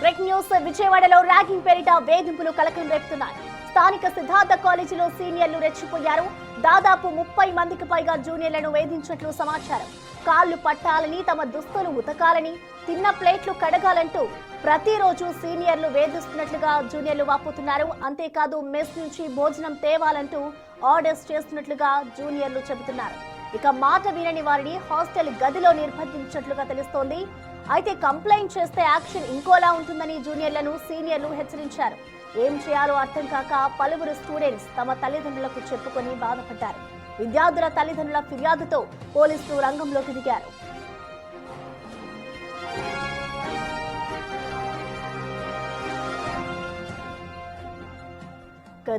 Break news. విజయవాడలో ragging పేరిట వేధింపులు కలకలం రేపుతున్నాయి. స్థానిక సిద్ధార్థ కాలేజీలో సీనియర్లు రెచ్చిపోయారు. దాదాపు 30 మందికి పైగా జూనియర్లను వేధించినట్లు సమాచారం. కాళ్లు పట్టాలని, తమ దుస్తులు ఉతకాలని, తిన్న ప్లేట్లు కడగాలంటూ ప్రతిరోజు సీనియర్లు వేధిస్తున్నట్లుగా జూనియర్లు వాపోతున్నారు. అంతేకాదు మెస్ నుంచి భోజనం తేవాలంటూ ఆర్డర్స్ చేస్తున్నట్లుగా జూనియర్లు చెబుతున్నారు. ఇక మాట వినని వారిని హాస్టల్ గదిలో నిర్బంధించినట్లుగా తెలుస్తోంది. అయితే కంప్లైంట్ చేస్తే యాక్షన్ ఇంకోలా ఉంటుందని జూనియర్లను సీనియర్లు హెచ్చరించారు. ఏం చేయాలో అర్థం కాక పలువురు స్టూడెంట్స్ తమ తల్లిదండ్రులకు చెప్పుకొని బాధపడ్డారు. విద్యార్థుల తల్లిదండ్రుల ఫిర్యాదుతో పోలీసులు రంగంలోకి దిగారు.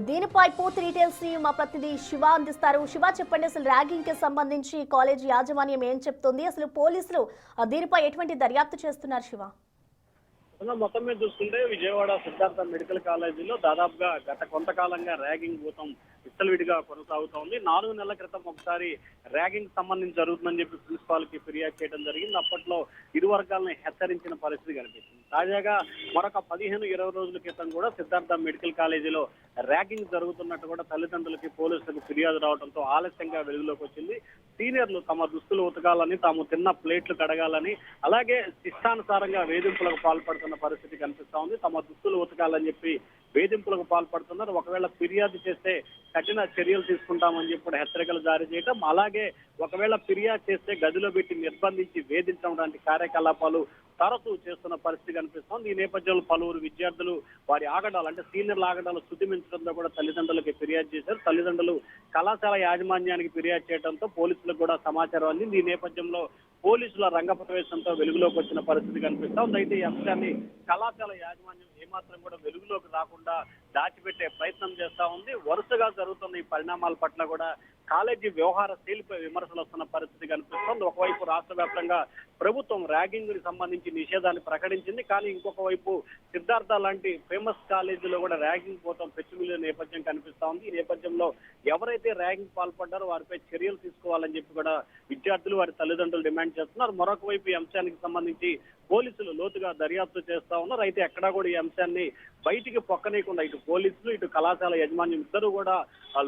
దీనిపై పూర్తి డీటెయిల్స్ మా ప్రతినిధి శివ అందిస్తారు. శివ, చెప్పండి, అసలు ర్యాగింగ్ కి సంబంధించి కాలేజ్ యాజమాన్యం ఏం చెప్తుంది, అసలు పోలీసులు దీనిపై ఎటువంటి దర్యాప్తు చేస్తున్నారు? శివ, మొత్తం మీద చూసుకుంటే విజయవాడ సిద్ధార్థ మెడికల్ కాలేజీలో దాదాపుగా గత కొంతకాలంగా ర్యాగింగ్ భూతం విచ్చలవిడిగా కొనసాగుతోంది. 4 నెలల క్రితం ఒకసారి ర్యాగింగ్ సంబంధించి జరుగుతుందని చెప్పి ప్రిన్సిపాల్ కి ఫిర్యాదు చేయడం జరిగింది. అప్పట్లో ఇరు వర్గాలను హెచ్చరించిన పరిస్థితి కనిపిస్తుంది. తాజాగా మరొక 15-20 రోజుల క్రితం కూడా సిద్ధార్థ మెడికల్ కాలేజీలో ర్యాగింగ్ జరుగుతున్నట్టు కూడా తల్లిదండ్రులకి పోలీసులకు ఫిర్యాదు రావడంతో ఆలస్యంగా వెలుగులోకి వచ్చింది. సీనియర్లు తమ దుస్తులు ఉతకాలని, తాము తిన్న ప్లేట్లు కడగాలని, అలాగే ఇష్టానుసారంగా వేధింపులకు పాల్పడుతున్న పరిస్థితి కనిపిస్తా ఉంది. తమ దుస్తులు ఉతకాలని చెప్పి వేధింపులకు పాల్పడుతున్నారు. ఒకవేళ ఫిర్యాదు చేస్తే కఠిన చర్యలు తీసుకుంటామని చెప్పి హెచ్చరికలు జారీ చేయడం, అలాగే ఒకవేళ ఫిర్యాదు చేస్తే గదిలో పెట్టి నిర్బంధించి వేధించడం లాంటి కార్యకలాపాలు తరచూ చేస్తున్న పరిస్థితి కనిపిస్తోంది. ఈ నేపథ్యంలో పలువురు విద్యార్థులు వారి ఆగడాలు, అంటే సీనియర్ల ఆగడాలు శుతిమించడంతో కూడా తల్లిదండ్రులకి ఫిర్యాదు చేశారు. తల్లిదండ్రులు కళాశాల యాజమాన్యానికి ఫిర్యాదు చేయడంతో పోలీసులకు కూడా సమాచారం అందింది. ఈ నేపథ్యంలో పోలీసుల రంగప్రవేశంతో వెలుగులోకి వచ్చిన పరిస్థితి కనిపిస్తా ఉంది. అయితే ఈ అంశాన్ని కళాశాల యాజమాన్యం ఏమాత్రం కూడా వెలుగులోకి రాకుండా దాచిపెట్టే ప్రయత్నం చేస్తా ఉంది. వరుసగా జరుగుతున్న ఈ పరిణామాల పట్ల కూడా కాలేజీ వ్యవహార శైలిపై విమర్శలు వస్తున్న పరిస్థితి కనిపిస్తోంది. ఒకవైపు రాష్ట్ర వ్యాప్తంగా ప్రభుత్వం ర్యాగింగ్ కి సంబంధించి నిషేధాన్ని ప్రకటించింది. కానీ ఇంకొక వైపు సిద్ధార్థ లాంటి ఫేమస్ కాలేజీలో కూడా ర్యాగింగ్ పోతాం పెచ్చుమిల్లిన నేపథ్యం కనిపిస్తా ఉంది. ఈ నేపథ్యంలో ఎవరైతే ర్యాగింగ్ పాల్పడ్డారో వారిపై చర్యలు తీసుకోవాలని చెప్పి కూడా విద్యార్థులు, వారి తల్లిదండ్రులు డిమాండ్ చేస్తున్నారు. మరొక వైపు ఈ అంశానికి సంబంధించి పోలీసులు లోతుగా దర్యాప్తు చేస్తా ఉన్నారు. అయితే ఎక్కడా కూడా ఈ అంశాన్ని బయటికి పొక్కనీయకుండా ఇటు పోలీసులు, ఇటు కళాశాల యాజమాన్యం ఇద్దరు కూడా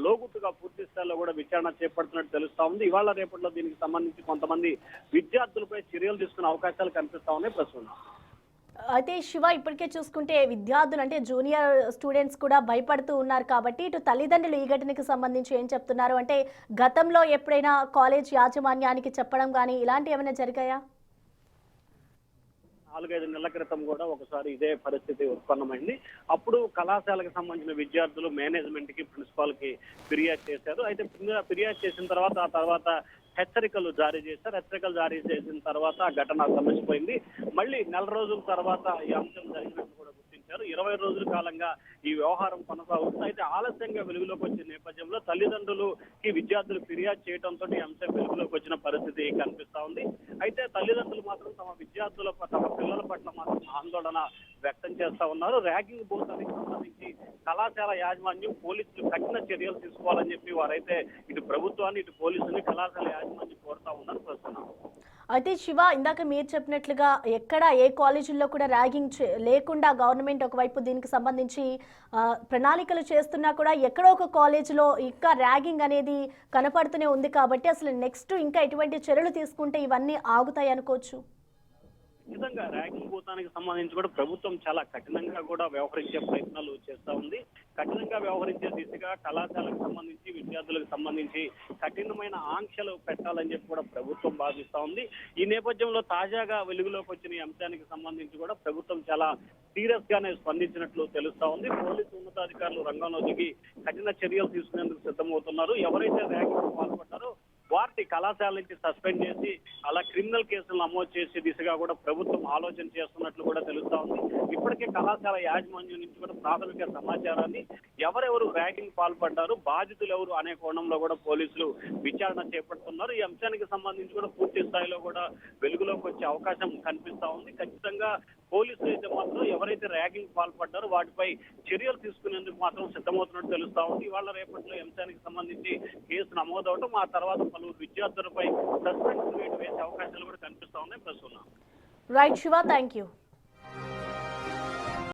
లోగుట్టుగా పూర్తి స్థాయిలో కూడా విచారణ చేపడుతున్నట్టు తెలుస్తా ఉంది. ఇవాళ రేపట్లో దీనికి సంబంధించి కొంతమంది విద్యార్థులపై చర్యలు తీసుకునే అవకాశాలు కనిపిస్తా ఉన్నాయి ప్రస్తుతం. అయితే శివ, ఇప్పటికే చూసుకుంటే విద్యార్థులు అంటే జూనియర్ స్టూడెంట్స్ కూడా భయపడుతూ ఉన్నారు కాబట్టి ఇటు తల్లిదండ్రులు ఈ ఘటనకి సంబంధించి ఏం చెప్తున్నారు? అంటే గతంలో ఎప్పుడైనా కాలేజ్ యాజమాన్యానికి చెప్పడం కానీ ఇలాంటివి ఏమైనా జరిగాయా? 4-5 నెలల క్రితం కూడా ఒకసారి ఇదే పరిస్థితి ఉత్పన్నమైంది. అప్పుడు కళాశాలకు సంబంధించిన విద్యార్థులు మేనేజ్మెంట్ కి, ప్రిన్సిపాల్ కి ఫిర్యాదు చేశారు. అయితే ఫిర్యాదు చేసిన తర్వాత ఆ తర్వాత హెచ్చరికలు జారీ చేశారు. హెచ్చరికలు జారీ చేసిన తర్వాత ఆ ఘటన సమసిపోయింది. మళ్ళీ నెల రోజుల తర్వాత ఈ అంశం జరిగినట్టు కూడా గుర్తించారు. 20 రోజుల కాలంగా ఈ వ్యవహారం కొనసాగుతుంది. అయితే ఆలస్యంగా వెలుగులోకి వచ్చిన నేపథ్యంలో తల్లిదండ్రులుకి విద్యార్థులు ఫిర్యాదు చేయడంతో ఈ అంశం వెలుగులోకి వచ్చిన పరిస్థితి కనిపిస్తా ఉంది. అయితే తల్లిదండ్రులు మాత్రం తమ విద్యార్థుల తమ పిల్లల పట్ల మాత్రం ఆందోళన వ్యక్తం చేస్తా ఉన్నారు. ర్యాగింగ్ భూతానికి సంబంధించి కళాశాల యాజమాన్యం, పోలీసులు కఠిన చర్యలు తీసుకోవాలని చెప్పి వారైతే ఇటు ప్రభుత్వాన్ని, ఇటు పోలీసుని, కళాశాల యాజమాన్యం కోరుతా ఉన్నారు ప్రస్తుతం. అయితే శివ, ఇందాక మీరు చెప్పినట్లుగా ఎక్కడ ఏ కాలేజీల్లో కూడా ర్యాగింగ్ లేకుండా గవర్నమెంట్ ఒకవైపు దీనికి సంబంధించి ప్రణాళికలు చేస్తున్నా కూడా ఎక్కడో ఒక కాలేజీలో ఇంకా ర్యాగింగ్ అనేది కనపడుతూనే ఉంది కాబట్టి అసలు నెక్స్ట్ ఇంకా ఎటువంటి చర్యలు తీసుకుంటే ఇవన్నీ ఆగుతాయి అనుకోవచ్చు? ఖచ్చితంగా ర్యాగింగ్ భూతానికి సంబంధించి కూడా ప్రభుత్వం చాలా కఠినంగా కూడా వ్యవహరించే ప్రయత్నాలు చేస్తా ఉంది. కఠినంగా వ్యవహరించే దిశగా కళాశాలకు సంబంధించి, విద్యార్థులకు సంబంధించి కఠినమైన ఆంక్షలు పెట్టాలని చెప్పి కూడా ప్రభుత్వం భావిస్తా ఉంది. ఈ నేపథ్యంలో తాజాగా వెలుగులోకి వచ్చిన ఈ అంశానికి సంబంధించి కూడా ప్రభుత్వం చాలా సీరియస్ గానే స్పందించినట్లు తెలుస్తా ఉంది. పోలీసు ఉన్నతాధికారులు రంగంలో దిగి కఠిన చర్యలు తీసుకునేందుకు సిద్ధమవుతున్నారు. ఎవరైతే ర్యాగింగ్ పాల్పడ్డారో వారిని కళాశాల నుంచి సస్పెండ్ చేసి అలా క్రిమినల్ కేసులు నమోదు చేసే దిశగా కూడా ప్రభుత్వం ఆలోచన చేస్తున్నట్లు కూడా తెలుస్తా ఉంది. ఇప్పటికే కళాశాల యాజమాన్యం నుంచి కూడా ప్రాథమిక సమాచారాన్ని, ఎవరెవరు ర్యాగింగ్ పాల్పడ్డారు, బాధితులు ఎవరు అనే కోణంలో కూడా పోలీసులు విచారణ చేపడుతున్నారు. ఈ అంశానికి సంబంధించి కూడా పూర్తి స్థాయిలో కూడా వెలుగులోకి వచ్చే అవకాశం కనిపిస్తా ఉంది. ఖచ్చితంగా పోలీసులు అయితే మాత్రం ఎవరైతే ర్యాగింగ్ పాల్పడ్డారో వాటిపై చర్యలు తీసుకునేందుకు మాత్రం సిద్ధమవుతున్నట్టు తెలుస్తా ఉంది. ఇవాళ రేపట్లో అంశానికి సంబంధించి కేసు నమోదవడం, ఆ తర్వాత పలువురు విద్యార్థులపై సస్పెన్షన్ వేటు వేసే అవకాశాలు కూడా కనిపిస్తా ఉన్నాయి ప్రస్తుతం. Right Shiva, thank you.